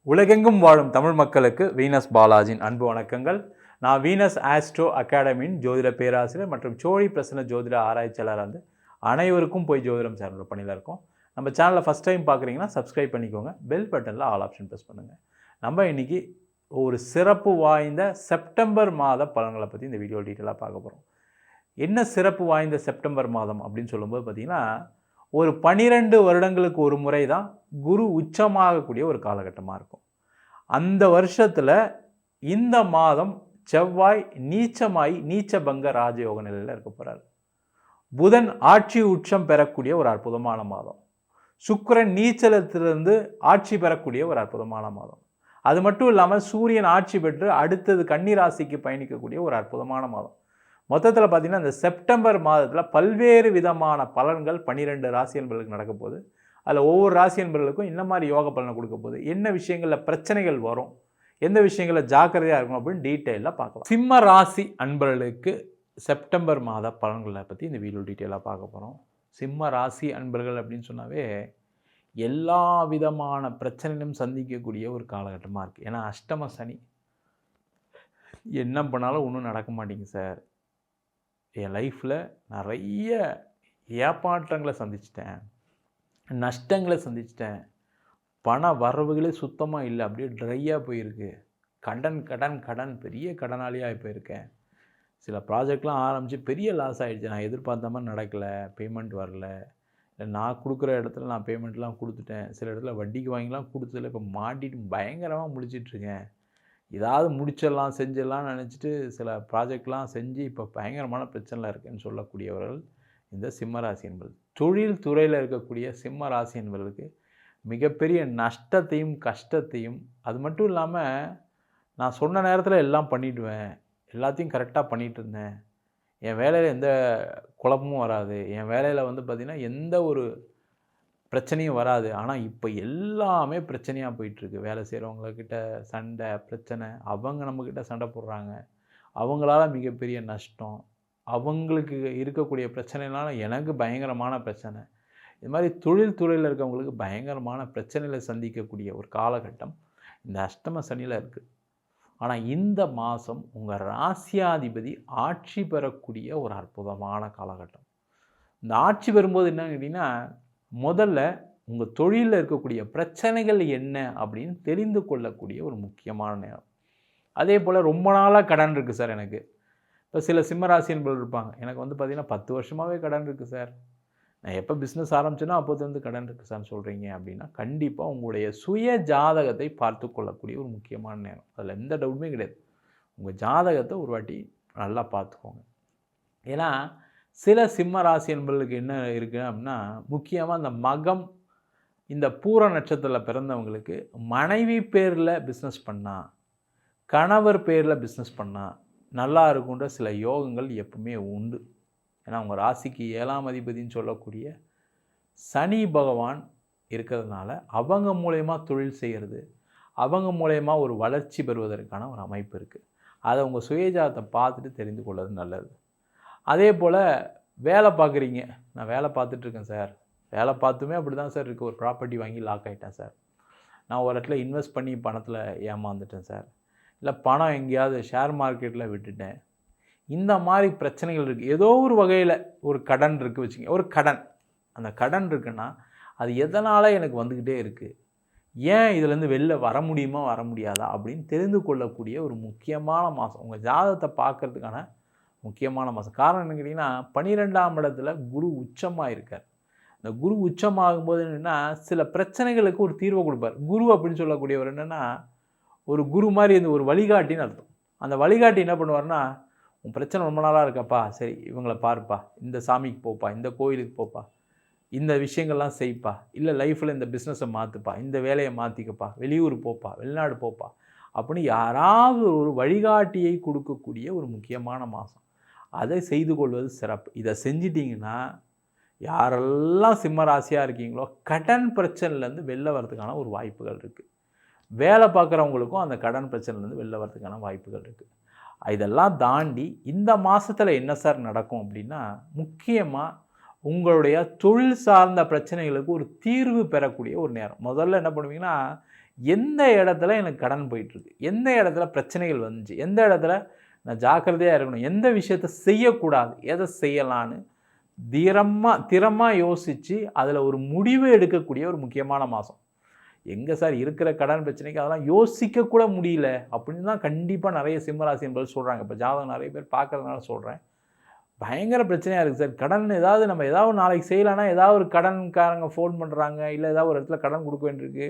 உலகெங்கும் வாழும் தமிழ் மக்களுக்கு வீனஸ் பாலாஜின் அன்பு வணக்கங்கள். நான் வீனஸ் ஆஸ்ட்ரோ அகாடமியின் ஜோதிட பேராசிரியர் மற்றும் சோழி பிரசன்ன ஜோதிட ஆராய்ச்சியாளர் அனைவருக்கும் போய் ஜோதிடம் சேனல் பணியில் இருக்கோம். நம்ம சேனலில் ஃபஸ்ட் டைம் பார்க்குறீங்கன்னா சப்ஸ்கிரைப் பண்ணிக்கோங்க. பெல் பட்டனில் ஆல் ஆப்ஷன் ப்ரெஸ் பண்ணுங்கள். நம்ம இன்றைக்கி ஒரு சிறப்பு வாய்ந்த செப்டம்பர் மாத பலன்களை பற்றி இந்த வீடியோ டீட்டெயிலாக பார்க்க போகிறோம். என்ன சிறப்பு வாய்ந்த செப்டம்பர் மாதம் அப்படின்னு சொல்லும்போது பார்த்திங்கன்னா, ஒரு 12 வருடங்களுக்கு ஒரு முறை தான் குரு உச்சமாகக்கூடிய ஒரு காலகட்டமாக இருக்கும். அந்த வருஷத்தில் இந்த மாதம் செவ்வாய் நீச்சமாய் நீச்சபங்க ராஜயோக நிலையில் இருக்க போகிறார். புதன் ஆட்சி உச்சம் பெறக்கூடிய ஒரு அற்புதமான மாதம். சுக்கிரன் நீச்சலத்திலிருந்து ஆட்சி பெறக்கூடிய ஒரு அற்புதமான மாதம். அது மட்டும் இல்லாமல் சூரியன் ஆட்சி பெற்று அடுத்தது கன்னி ராசிக்கு பயணிக்கக்கூடிய ஒரு அற்புதமான மாதம். மொத்தத்தில் பார்த்திங்கன்னா இந்த செப்டம்பர் மாதத்தில் பல்வேறு விதமான பலன்கள் 12 ராசி என்பர்களுக்கு நடக்க போகுது. அதில் ஒவ்வொரு ராசி என்பர்களுக்கும் என்ன மாதிரி யோக பலனை கொடுக்க போகுது, என்ன விஷயங்களில் பிரச்சனைகள் வரும், எந்த விஷயங்களில் ஜாக்கிரதையாக இருக்கும் அப்படின்னு டீட்டெயிலாக பார்க்கலாம். சிம்ம ராசி அன்பர்களுக்கு செப்டம்பர் மாத பலன்களை பற்றி இந்த வீடியோ டீட்டெயிலாக பார்க்க போகிறோம். சிம்ம ராசி அன்பர்கள் அப்படின்னு சொன்னாவே எல்லா விதமான பிரச்சனையும் சந்திக்கக்கூடிய ஒரு காலகட்டமாக இருக்குது. ஏன்னா அஷ்டம சனி, என்ன பண்ணாலும் ஒன்றும் நடக்க மாட்டேங்குது சார், என் லைஃப்பில் நிறைய ஏமாற்றங்களை சந்திச்சிட்டேன், நஷ்டங்களை சந்திச்சிட்டேன், பண வரவுகளே சுத்தமாக இல்லை, அப்படியே ட்ரையாக போயிருக்கு, கடன் கடன் கடன் பெரிய கடனாளியாக போயிருக்கேன், சில ப்ராஜெக்ட்லாம் ஆரம்பித்து பெரிய லாஸ் ஆகிடுச்சு, நான் எதிர்பார்த்த மாதிரி நடக்கலை, பேமெண்ட் வரல, இல்லை நான் கொடுக்குற இடத்துல நான் பேமெண்ட்லாம் கொடுத்துட்டேன், சில இடத்துல வட்டிக்கு வாங்கிலாம் கொடுத்ததில்ல, இப்போ மாட்டிட்டு பயங்கரமாக முழிச்சிட்ருக்கேன், ஏதாவது முடிச்சிடலாம் செஞ்சிடலாம்னு நினச்சிட்டு சில ப்ராஜெக்ட்லாம் செஞ்சு இப்போ பயங்கரமான பிரச்சனையில் இருக்குதுன்னு சொல்லக்கூடியவர்கள் இந்த சிம்மராசி என்பது. தொழில் துறையில் இருக்கக்கூடிய சிம்ம ராசி என்பவர்களுக்கு மிகப்பெரிய நஷ்டத்தையும் கஷ்டத்தையும், அது மட்டும் இல்லாமல் நான் சொன்ன நேரத்தில் எல்லாம் பண்ணிவிடுவேன், எல்லாத்தையும் கரெக்டாக பண்ணிகிட்டு இருந்தேன், என் வேலையில் எந்த குழப்பமும் வராது, என் வேலையில் பார்த்திங்கன்னா எந்த ஒரு பிரச்சனையும் வராது, ஆனால் இப்போ எல்லாமே பிரச்சனையாக போயிட்டுருக்கு, வேலை செய்கிறவங்கக்கிட்ட சண்டை பிரச்சனை, அவங்க நம்மக்கிட்ட சண்டை போடுறாங்க, அவங்களால மிகப்பெரிய நஷ்டம், அவங்களுக்கு இருக்கக்கூடிய பிரச்சனைனால எனக்கு பயங்கரமான பிரச்சனை, இது மாதிரி தொழில் துறையில் இருக்கவங்களுக்கு பயங்கரமான பிரச்சனைகளை சந்திக்கக்கூடிய ஒரு காலகட்டம் இந்த அஷ்டம சனியில் இருக்குது. ஆனால் இந்த மாதம் உங்கள் ராசியாதிபதி ஆட்சி பெறக்கூடிய ஒரு அற்புதமான காலகட்டம். இந்த ஆட்சி பெறும்போது என்னன்னு கேட்டிங்கன்னா, முதல்ல உங்கள் தொழிலில் இருக்கக்கூடிய பிரச்சனைகள் என்ன அப்படின்னு தெரிந்து கொள்ளக்கூடிய ஒரு முக்கியமான நேரம். அதே போல் ரொம்ப நாளாக கடன் இருக்குது சார் எனக்கு, இப்போ சில சிம்மராசி என்பவர்கள் இருப்பாங்க, எனக்கு பார்த்திங்கன்னா 10 வருஷமாகவே கடன் இருக்குது சார், நான் எப்போ பிஸ்னஸ் ஆரம்பிச்சேன்னா அப்போது கடன் இருக்குது சார்னு சொல்கிறீங்க அப்படின்னா, கண்டிப்பாக உங்களுடைய சுய ஜாதகத்தை பார்த்து கொள்ளக்கூடிய ஒரு முக்கியமான நேரம். அதில் எந்த டவுட்டுமே கிடையாது. உங்கள் ஜாதகத்தை ஒரு வாட்டி நல்லா பார்த்துக்கோங்க. ஏன்னா சில சிம்ம ராசி என்பவர்களுக்கு என்ன இருக்குது அப்படின்னா, முக்கியமாக இந்த மகம் இந்த பூர நட்சத்திரத்தில் பிறந்தவங்களுக்கு மனைவி பேரில் பிஸ்னஸ் பண்ணால், கணவர் பேரில் பிஸ்னஸ் பண்ணால் நல்லா இருக்குன்ற சில யோகங்கள் எப்பவுமே உண்டு. ஏன்னா உங்கள் ராசிக்கு 7ஆம் அதிபதினு சொல்லக்கூடிய சனி பகவான் இருக்கிறதுனால அவங்க மூலயமா தொழில் செய்கிறது, அவங்க மூலயமா ஒரு வளர்ச்சி பெறுவதற்கான ஒரு அமைப்பு இருக்குது. அதை உங்கள் சுயஜாதத்தை பார்த்துட்டு தெரிந்து கொள்வது நல்லது. அதே போல் வேலை பார்க்குறீங்க, நான் வேலை பார்த்துட்ருக்கேன் சார், வேலை பார்த்துமே அப்படி தான் சார் இருக்குது, ஒரு ப்ராப்பர்ட்டி வாங்கி லாக் ஆகிட்டேன் சார், நான் ஒரு இடத்துல இன்வெஸ்ட் பண்ணி பணத்தில் ஏமாந்துட்டேன் சார், இல்லை பணம் எங்கேயாவது ஷேர் மார்க்கெட்டில் விட்டுட்டேன், இந்த மாதிரி பிரச்சனைகள் இருக்குது. ஏதோ ஒரு வகையில் ஒரு கடன் இருக்குது வச்சுங்க, ஒரு கடன், அந்த கடன் இருக்குன்னா அது எதனால் எனக்கு வந்துக்கிட்டே இருக்குது, ஏன் இதுலேருந்து வெளில வர முடியுமா வர முடியாதா அப்படின்னு தெரிந்து கொள்ளக்கூடிய ஒரு முக்கியமான மாதம், உங்கள் ஜாதகத்தை பார்க்குறதுக்கான முக்கியமான மாதம். காரணம் என்ன கேட்டிங்கன்னா, 12ஆம் இடத்துல குரு உச்சமாக இருக்கார். இந்த குரு உச்சமாகும்போது என்னென்னா சில பிரச்சனைகளுக்கு ஒரு தீர்வை கொடுப்பார். குரு அப்படின்னு சொல்லக்கூடியவர் என்னென்னா ஒரு குரு மாதிரி இந்த ஒரு வழிகாட்டின்னு அர்த்தம். அந்த வழிகாட்டி என்ன பண்ணுவார்னா, உன் பிரச்சனை ரொம்ப நாளாக இருக்கப்பா, சரி இவங்களை பாருப்பா, இந்த சாமிக்கு போப்பா, இந்த கோயிலுக்கு போப்பா, இந்த விஷயங்கள்லாம் செய்ப்பா, இல்லை லைஃப்பில் இந்த பிஸ்னஸை மாற்றுப்பா, இந்த வேலையை மாற்றிக்கப்பா, வெளியூர் போப்பா, வெளிநாடு போப்பா அப்படின்னு யாராவது ஒரு வழிகாட்டியை கொடுக்கக்கூடிய ஒரு முக்கியமான மாதம். அதை செய்து கொள்வது சிறப்பு. இதை செஞ்சிட்டிங்கன்னா யாரெல்லாம் சிம்ம ராசியாக இருக்கீங்களோ கடன் பிரச்சனைலேருந்து வெளில வரதுக்கான ஒரு வாய்ப்புகள் இருக்குது. வேலை பார்க்குறவங்களுக்கும் அந்த கடன் பிரச்சனைலேருந்து வெளில வரதுக்கான வாய்ப்புகள் இருக்குது. இதெல்லாம் தாண்டி இந்த மாதத்தில் என்ன சார் நடக்கும் அப்படின்னா, முக்கியமாக உங்களுடைய தொழில் சார்ந்த பிரச்சனைகளுக்கு ஒரு தீர்வு பெறக்கூடிய ஒரு நேரம். முதல்ல என்ன பண்ணுவீங்கன்னா, எந்த இடத்துல எனக்கு கடன் போயிட்டுருக்கு, எந்த இடத்துல பிரச்சனைகள் வந்துச்சு, எந்த இடத்துல நான் ஜாக்கிரதையாக இருக்கணும், எந்த விஷயத்த செய்யக்கூடாது, எதை செய்யலான்னு திறமாக யோசித்து அதில் ஒரு முடிவு எடுக்கக்கூடிய ஒரு முக்கியமான மாதம். எங்கே சார் இருக்கிற கடன் பிரச்சனைக்கு அதெல்லாம் யோசிக்கக்கூட முடியல அப்படின்னு தான் கண்டிப்பாக நிறைய சிம்மராசி என்பது சொல்கிறாங்க. இப்போ ஜாதகம் நிறைய பேர் பார்க்குறதுனால சொல்கிறேன். பயங்கர பிரச்சனையாக இருக்குது சார். கடன் ஏதாவது நம்ம ஏதாவது நாளைக்கு செய்யலான்னா ஏதாவது ஒரு கடன்காரங்க ஃபோன் பண்ணுறாங்க, இல்லை ஏதாவது ஒரு இடத்துல கடன் கொடுக்க வேண்டியிருக்கு,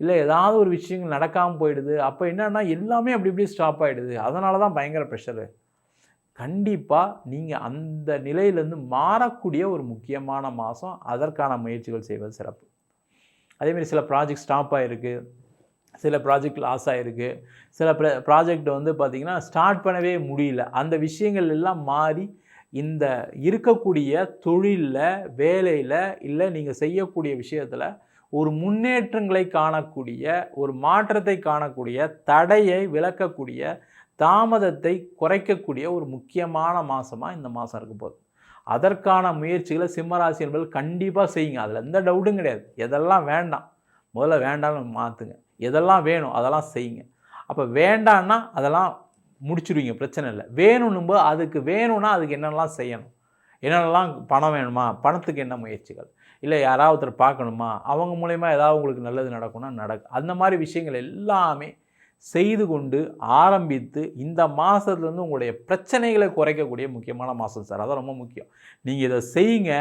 இல்லை ஏதாவது ஒரு விஷயங்கள் நடக்காமல் போயிடுது. அப்போ என்னென்னா எல்லாமே அப்படி இப்படி ஸ்டாப் ஆகிடுது. அதனால தான் பயங்கர ப்ரெஷரு. கண்டிப்பாக நீங்கள் அந்த நிலையிலேருந்து மாறக்கூடிய ஒரு முக்கியமான மாதம். அதற்கான முயற்சிகள் செய்வது சிறப்பு. அதேமாரி சில ப்ராஜெக்ட் ஸ்டாப் ஆகிருக்கு, சில ப்ராஜெக்ட் லாஸ் ஆகிருக்கு, சில ப்ராஜெக்ட் வந்து பார்த்திங்கன்னா ஸ்டார்ட் பண்ணவே முடியல. அந்த விஷயங்கள் எல்லாம் மாறி இந்த இருக்கக்கூடிய தொழிலில், வேலையில், இல்லை நீங்கள் செய்யக்கூடிய விஷயத்தில் ஒரு முன்னேற்றங்களை காணக்கூடிய, ஒரு மாற்றத்தை காணக்கூடிய, தடையை விலக்கக்கூடிய, தாமதத்தை குறைக்கக்கூடிய ஒரு முக்கியமான மாதமாக இந்த மாதம் இருக்க போகுது. அதற்கான முயற்சிகளை சிம்மராசி என்பது கண்டிப்பாக செய்யுங்க. அதில் எந்த டவுட்டும் கிடையாது. எதெல்லாம் வேண்டாம் முதல்ல வேண்டாம்னு மாற்றுங்க, எதெல்லாம் வேணும் அதெல்லாம் செய்யுங்க. அப்போ வேண்டான்னா அதெல்லாம் முடிச்சுடுவீங்க, பிரச்சனை இல்லை. வேணும்னும்போது அதுக்கு வேணும்னா அதுக்கு என்னென்னலாம் செய்யணும், என்னென்னலாம் பணம் வேணுமா, பணத்துக்கு என்ன முயற்சிகள், இல்லை யாராவது ஒருத்தர் பார்க்கணுமா, அவங்க மூலயமா ஏதாவது உங்களுக்கு நல்லது நடக்கும்னா நடக்கும். அந்த மாதிரி விஷயங்கள் எல்லாமே செய்து கொண்டு ஆரம்பித்து இந்த மாதத்துலேருந்து உங்களுடைய பிரச்சனைகளை குறைக்கக்கூடிய முக்கியமான மாதம் சார். அதான் ரொம்ப முக்கியம். நீங்கள் இதை செய்யுங்க.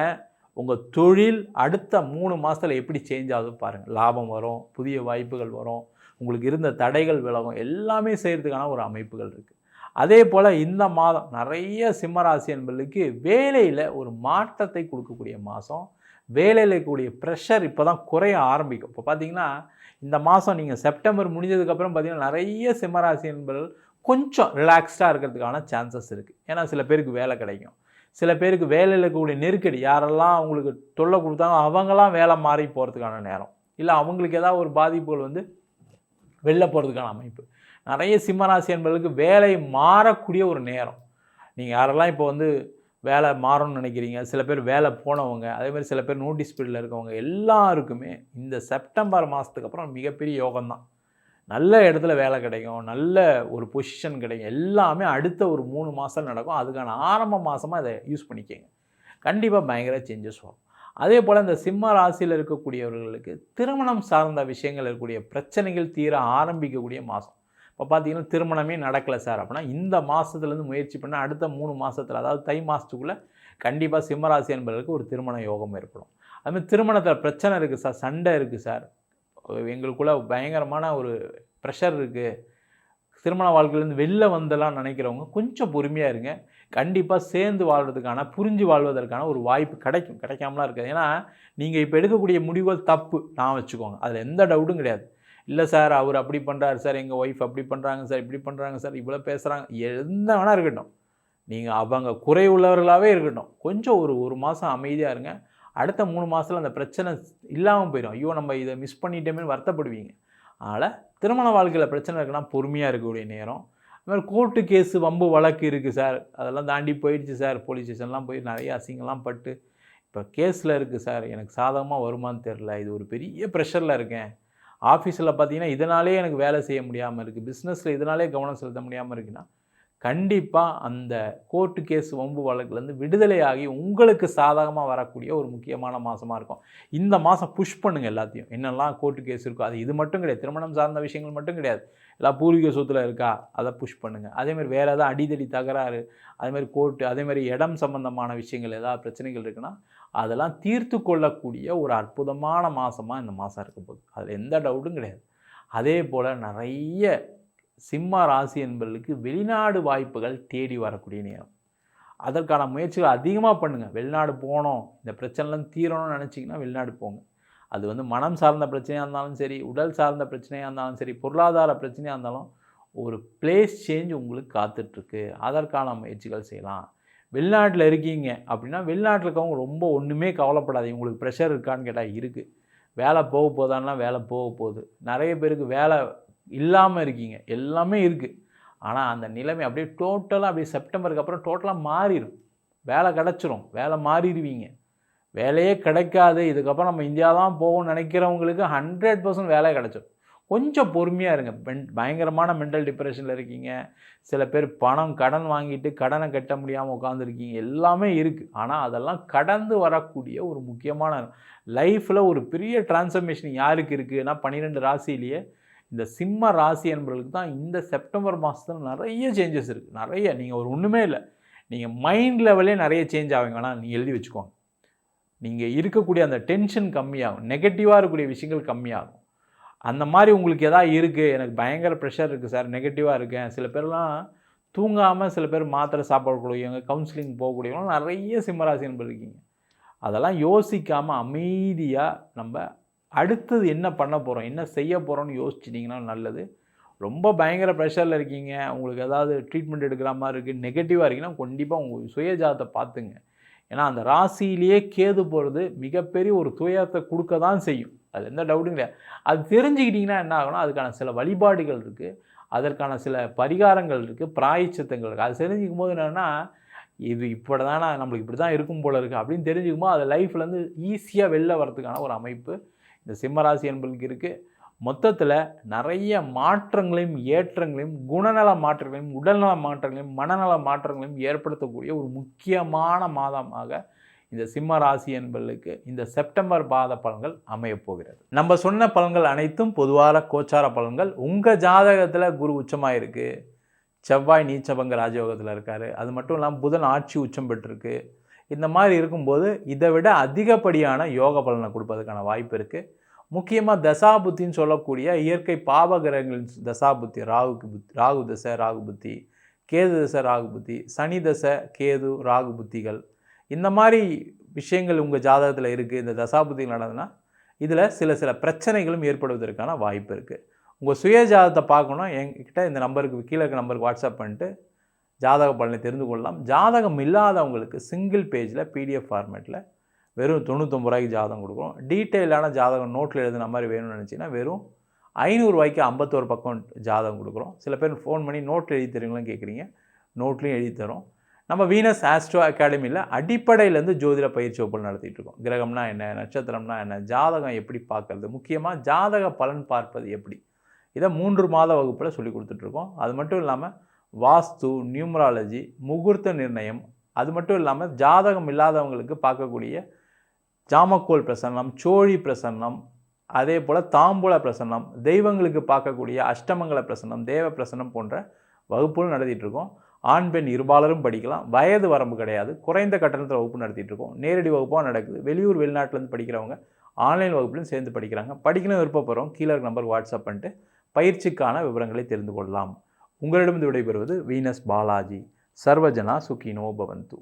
உங்கள் தொழில் அடுத்த 3 மாதத்தில் எப்படி சேஞ்ச் ஆகுது பாருங்கள். லாபம் வரும், புதிய வாய்ப்புகள் வரும், உங்களுக்கு இருந்த தடைகள் விலகும், எல்லாமே செய்கிறதுக்கான ஒரு அமைப்புகள் இருக்குது. அதே போல் இந்த மாதம் நிறைய சிம்மராசி என்பதுக்கு வேலையில் ஒரு மாற்றத்தை கொடுக்கக்கூடிய மாதம். வேலையில் இருக்கக்கூடிய ப்ரெஷர் இப்போ தான் குறைய ஆரம்பிக்கும். இப்போ பார்த்தீங்கன்னா இந்த மாதம் நீங்கள் செப்டம்பர் முடிஞ்சதுக்கப்புறம் பார்த்தீங்கன்னா நிறைய சிம்மராசி என்பவர்கள் கொஞ்சம் ரிலாக்ஸ்டாக இருக்கிறதுக்கான சான்சஸ் இருக்குது. ஏன்னா சில பேருக்கு வேலை கிடைக்கும், சில பேருக்கு வேலையில் இருக்கக்கூடிய நெருக்கடி, யாரெல்லாம் அவங்களுக்கு தொல்லை கொடுத்தாங்க அவங்களாம் வேலை மாறி போகிறதுக்கான நேரம், இல்லை அவங்களுக்கு ஏதாவது ஒரு பாதிப்புகள் வந்து வெளில போகிறதுக்கான அமைப்பு. நிறைய சிம்மராசி என்பவர்களுக்கு வேலை மாறக்கூடிய ஒரு நேரம். நீங்கள் யாரெல்லாம் இப்போ வந்து வேலை மாறணும்னு நினைக்கிறீங்க, சில பேர் வேலை போனவங்க, அதேமாதிரி சில பேர் நோட்டீஸ் பீரியடில் இருக்கவங்க எல்லாருக்குமே இந்த செப்டம்பர் மாதத்துக்கு அப்புறம் மிகப்பெரிய யோகம்தான். நல்ல இடத்துல வேலை கிடைக்கும், நல்ல ஒரு பொசிஷன் கிடைக்கும், எல்லாமே அடுத்த ஒரு 3 மாதம் நடக்கும். அதுக்கான ஆரம்ப மாதமாக இதை யூஸ் பண்ணிக்கோங்க. கண்டிப்பாக பயங்கர சேஞ்சஸ் வரும். அதே போல் இந்த சிம்ம ராசியில் இருக்கக்கூடியவர்களுக்கு திருமணம் சார்ந்த விஷயங்கள் இருக்கக்கூடிய பிரச்சனைகள் தீர ஆரம்பிக்கக்கூடிய மாதம். இப்போ பார்த்தீங்கன்னா திருமணமே நடக்கலை சார் அப்படின்னா இந்த மாதத்துலேருந்து முயற்சி பண்ணால் அடுத்த 3 மாதத்தில், அதாவது தை மாதத்துக்குள்ளே கண்டிப்பாக சிம்மராசி என்பதற்கு ஒரு திருமண யோகம் ஏற்படும். அதுமாதிரி திருமணத்தில் பிரச்சனை இருக்குது சார், சண்டை இருக்குது சார், எங்களுக்குள்ளே பயங்கரமான ஒரு ப்ரெஷர் இருக்குது, திருமண வாழ்க்கையிலேருந்து வெளில வந்துடலாம் நினைக்கிறவங்க கொஞ்சம் பொறுமையாக இருங்க. கண்டிப்பாக சேர்ந்து வாழ்கிறதுக்கான, புரிஞ்சு வாழ்வதற்கான ஒரு வாய்ப்பு கிடைக்கும், கிடைக்காமலாம் இருக்காது. ஏன்னா நீங்கள் இப்போ எடுக்கக்கூடிய முடிவுகள் தப்பு நான் வச்சுக்கோங்க, அதில் எந்த டவுட்டும் கிடையாது. இல்லை சார் அவர் அப்படி பண்ணுறாரு சார், எங்கள் ஒய்ஃப் அப்படி பண்ணுறாங்க சார், இப்படி பண்ணுறாங்க சார், இவ்வளோ பேசுகிறாங்க, எந்த வேணால் இருக்கட்டும், நீங்கள் அவங்க குறை உள்ளவர்களாகவே இருக்கட்டும், கொஞ்சம் ஒரு மாதம் அமைதியாக இருங்க. அடுத்த 3 மாதத்தில் அந்த பிரச்சனை இல்லாமல் போயிடும். ஐயோ நம்ம இதை மிஸ் பண்ணிட்டோமேன்னு வருத்தப்படுவீங்க. அதனால் திருமண வாழ்க்கையில் பிரச்சனை இருக்குன்னா பொறுமையாக இருக்கக்கூடிய நேரம். அதுமாதிரி கோர்ட்டு கேஸு வம்பு வழக்கு இருக்குது சார், அதெல்லாம் தாண்டி போயிடுச்சு சார், போலீஸ் ஸ்டேஷன்லாம் போய் நிறைய அசிங்கம்லாம் பட்டு இப்போ கேஸில் இருக்குது சார், எனக்கு சாதகமாக வருமானு தெரில, இது ஒரு பெரிய ப்ரெஷரில் இருக்கேன், ஆஃபீஸில் பார்த்தீங்கன்னா இதனாலே எனக்கு வேலை செய்ய முடியாமல் இருக்குது, பிஸ்னஸில் இதனாலே கவனம் செலுத்த முடியாமல் இருக்குன்னா கண்டிப்பாக அந்த கோர்ட்டு கேஸ் வம்பு வழக்குலேருந்து விடுதலையாகி உங்களுக்கு சாதகமாக வரக்கூடிய ஒரு முக்கியமான மாதமாக இருக்கும். இந்த மாதம் புஷ் பண்ணுங்கள் எல்லாத்தையும், என்னெல்லாம் கோர்ட்டு கேஸ் இருக்கோ அது இது மட்டும் கிடையாது, திருமணம் சார்ந்த விஷயங்கள் மட்டும் கிடையாது, எல்லாம் பூர்வீக சொத்தில் இருக்கா அதை புஷ் பண்ணுங்கள். அதேமாதிரி வேறு ஏதாவது அடிதடி தகராறு, அதேமாதிரி கோர்ட்டு, அதேமாதிரி இடம் சம்பந்தமான விஷயங்கள் ஏதாவது பிரச்சனைகள் இருக்குன்னா அதெல்லாம் தீர்த்து கொள்ளக்கூடிய ஒரு அற்புதமான மாதமாக இந்த மாதம் இருக்க போகுது, அதில் எந்த டவுட்டும் கிடையாது. அதே போல் நிறைய சிம்ம ராசி என்பவர்களுக்கு வெளிநாடு வாய்ப்புகள் தேடி வரக்கூடிய நேரம். அதற்கான முயற்சிகள் அதிகமாக பண்ணுங்கள். வெளிநாடு போகணும், இந்த பிரச்சனைலாம் தீரணும்னு நினச்சிங்கன்னா வெளிநாடு போங்க. அது வந்து மனம் சார்ந்த பிரச்சனையாக இருந்தாலும் சரி, உடல் சார்ந்த பிரச்சனையாக இருந்தாலும் சரி, பொருளாதார பிரச்சனையாக இருந்தாலும் ஒரு பிளேஸ் சேஞ்ச் உங்களுக்கு காத்துட்ருக்கு, அதற்கான முயற்சிகள் செய்யலாம். வெளிநாட்டில் இருக்கீங்க அப்படின்னா வெளிநாட்டில் இருக்கவங்க ரொம்ப ஒன்றுமே கவலைப்படாதீங்க. உங்களுக்கு ப்ரெஷர் இருக்கான்னு கேட்டால் இருக்குது. வேலை போக போதான்னா வேலை போக போகுது. நிறைய பேருக்கு வேலை இல்லாமல் இருக்கீங்க, எல்லாமே இருக்குது. ஆனால் அந்த நிலைமை அப்படியே டோட்டலாக அப்படியே செப்டம்பருக்கு அப்புறம் டோட்டலாக மாறிடும். வேலை கிடச்சிரும், வேலை மாறிடுவீங்க. வேலையே கிடைக்காது, இதுக்கப்புறம் நம்ம இந்தியா தான் போகணும்னு நினைக்கிறவங்களுக்கு 100% வேலை கிடச்சிடும். கொஞ்சம் பொறுமையாக இருங்க. பயங்கரமான மென்டல் டிப்ரெஷனில் இருக்கீங்க. சில பேர் கடன் வாங்கிட்டு கடனை கட்ட முடியாமல் உட்காந்துருக்கீங்க. எல்லாமே இருக்குது. ஆனால் அதெல்லாம் கடந்து வரக்கூடிய ஒரு முக்கியமான லைஃப்பில் ஒரு பெரிய டிரான்ஸ்ஃபர்மேஷன் யாருக்கு இருக்குன்னா 12 ராசியிலேயே இந்த சிம்ம ராசி என்பவர்களுக்கு தான் இந்த செப்டம்பர் மாதத்தில் நிறைய சேஞ்சஸ் இருக்குது. நிறைய நீங்கள் ஒன்றுமே இல்லை, நீங்கள் மைண்ட் லெவலே நிறைய சேஞ்ச் ஆகுங்க. வேணால் நீங்கள் எழுதி வச்சுக்கோங்க. நீங்கள் இருக்கக்கூடிய அந்த டென்ஷன் கம்மியாகும், நெகட்டிவாக இருக்கக்கூடிய விஷயங்கள் கம்மியாகும். அந்த மாதிரி உங்களுக்கு எதாவது இருக்குது, எனக்கு பயங்கர ப்ரெஷர் இருக்குது சார், நெகட்டிவாக இருக்கேன். சில பேர்லாம் தூங்காமல் சில பேர் மாத்திரை சாப்பிடக்கூடியவங்க, கவுன்சிலிங் போகக்கூடியவங்க நிறைய சிம்மராசி என்பது இருக்கீங்க. அதெல்லாம் யோசிக்காமல் அமைதியாக நம்ம அடுத்தது என்ன பண்ண போகிறோம், என்ன செய்ய போகிறோம்னு யோசிச்சிட்டிங்கன்னா நல்லது. ரொம்ப பயங்கர ப்ரெஷரில் இருக்கீங்க, உங்களுக்கு ஏதாவது ட்ரீட்மெண்ட் எடுக்கிற மாதிரி இருக்குது, நெகட்டிவாக இருக்கீங்கன்னா கண்டிப்பாக உங்கள் சுயஜாதத்தை பார்த்துங்க. ஏன்னா அந்த ராசியிலேயே கேது போகிறது மிகப்பெரிய ஒரு துயரத்தை கொடுக்க தான் செய்யும். அது எந்த டவுட்டும் கிடையாது. அது தெரிஞ்சுக்கிட்டிங்கன்னா என்ன ஆகும்னா அதுக்கான சில வழிபாடுகள் இருக்குது, அதற்கான சில பரிகாரங்கள் இருக்குது, பிராயச்சித்தங்கள் இருக்குது. அது தெரிஞ்சிக்கும் போது என்னென்னா இது இப்படி தானே நம்மளுக்கு இப்படி தான் இருக்கும் போல இருக்குது அப்படின்னு தெரிஞ்சுக்கும்போது அது லைஃப்லேருந்து ஈஸியாக வெளில வரதுக்கான ஒரு அமைப்பு இந்த சிம்மராசி என்பதுக்கு இருக்குது. மொத்தத்தில் நிறைய மாற்றங்களையும் ஏற்றங்களையும் குணநல மாற்றங்களையும் உடல்நல மாற்றங்களையும் மனநல மாற்றங்களையும் ஏற்படுத்தக்கூடிய ஒரு முக்கியமான மாதமாக இந்த சிம்ம ராசி என்பவர்களுக்கு இந்த செப்டம்பர் மாத பலன்கள் அமையப்போகிறது. நம்ம சொன்ன பலன்கள் அனைத்தும் பொதுவான கோச்சார பலன்கள். உங்கள் ஜாதகத்தில் குரு உச்சமாக இருக்குது, செவ்வாய் நீச்சபங்க ராஜயோகத்தில் இருக்கார், அது மட்டும் இல்லாமல் புதன் ஆட்சி உச்சம் பெற்றிருக்கு. இந்த மாதிரி இருக்கும்போது இதை விட அதிகப்படியான யோக பலனை கொடுப்பதற்கான வாய்ப்பு இருக்குது. முக்கியமாக தசாபுத்தின்னு சொல்லக்கூடிய இயற்கை பாவகிரகங்களின் தசாபுத்தி, ராகு தசை ராகு புத்தி, கேது தசை ராகு புத்தி, சனி தசை கேது ராகு புத்திகள், இந்த மாதிரி விஷயங்கள் உங்கள் ஜாதகத்தில் இருக்குது. இந்த தசாபுத்திகள் நடந்ததுன்னா இதில் சில பிரச்சனைகளும் ஏற்படுவதற்கான வாய்ப்பு இருக்குது. உங்கள் சுய ஜாதகத்தை பார்க்கணுன்னா என்கிட்ட இந்த நம்பருக்கு கீழே இருக்க நம்பருக்கு வாட்ஸ்அப் பண்ணிட்டு ஜாதக பலனை தெரிந்து கொள்ளலாம். ஜாதகம் இல்லாதவங்களுக்கு சிங்கிள் பேஜில் பிடிஎஃப் ஃபார்மேட்டில் வெறும் 99 ரூபாய்க்கு ஜாதகம் கொடுக்குறோம். டீட்டெயிலான ஜாதகம் நோட்டில் எழுதுன மாதிரி வேணும்னு நினச்சிங்கன்னா வெறும் 500 ரூபாய்க்கு 51 பக்கம் ஜாதகம் கொடுக்குறோம். சில பேர் ஃபோன் பண்ணி நோட்டில் எழுதி தருவீங்களான்னு கேட்குறீங்க, நோட்லேயும் எழுதி தரோம். நம்ம வீனஸ் ஆஸ்ட்ரோ அகாடமியில் அடிப்படையிலேருந்து ஜோதிட பயிற்சி வகுப்புகள் நடத்திட்டு இருக்கோம். கிரகம்னா என்ன, நட்சத்திரம்னா என்ன, ஜாதகம் எப்படி பார்க்கறது, முக்கியமாக ஜாதக பலன் பார்ப்பது எப்படி, இதை 3 மாத வகுப்பில் சொல்லி கொடுத்துட்ருக்கோம். அது மட்டும் இல்லாமல் வாஸ்து, நியூமராலஜி, முகூர்த்த நிர்ணயம், அது மட்டும் இல்லாமல் ஜாதகம் இல்லாதவங்களுக்கு பார்க்கக்கூடிய ஜாமக்கோல் பிரசன்னம், சோழி பிரசன்னம், அதே போல் தாம்பூல பிரசன்னம், தெய்வங்களுக்கு பார்க்கக்கூடிய அஷ்டமங்கல பிரசன்னம், தேவ பிரசன்னம் போன்ற வகுப்புகள் நடத்திட்டுருக்கோம். ஆண் பெண் இருபாலரும் படிக்கலாம், வயது வரம்பு கிடையாது. குறைந்த கட்டணத்தில் வகுப்பு நடத்திட்டுருக்கோம். நேரடி வகுப்பாக நடக்குது. வெளியூர் வெளிநாட்டிலேருந்து படிக்கிறவங்க ஆன்லைன் வகுப்புலையும் சேர்ந்து படிக்கிறாங்க. படிக்கணும் விருப்பப்படுறோம் கீழே நம்பருக்கு வாட்ஸ்அப் பண்ணிட்டு பயிற்சிக்கான விவரங்களை தெரிந்து கொள்ளலாம். உங்களிடம் விடைபெறுவது வீனஸ் பாலாஜி. சர்வஜனா சுகினோ பவந்து.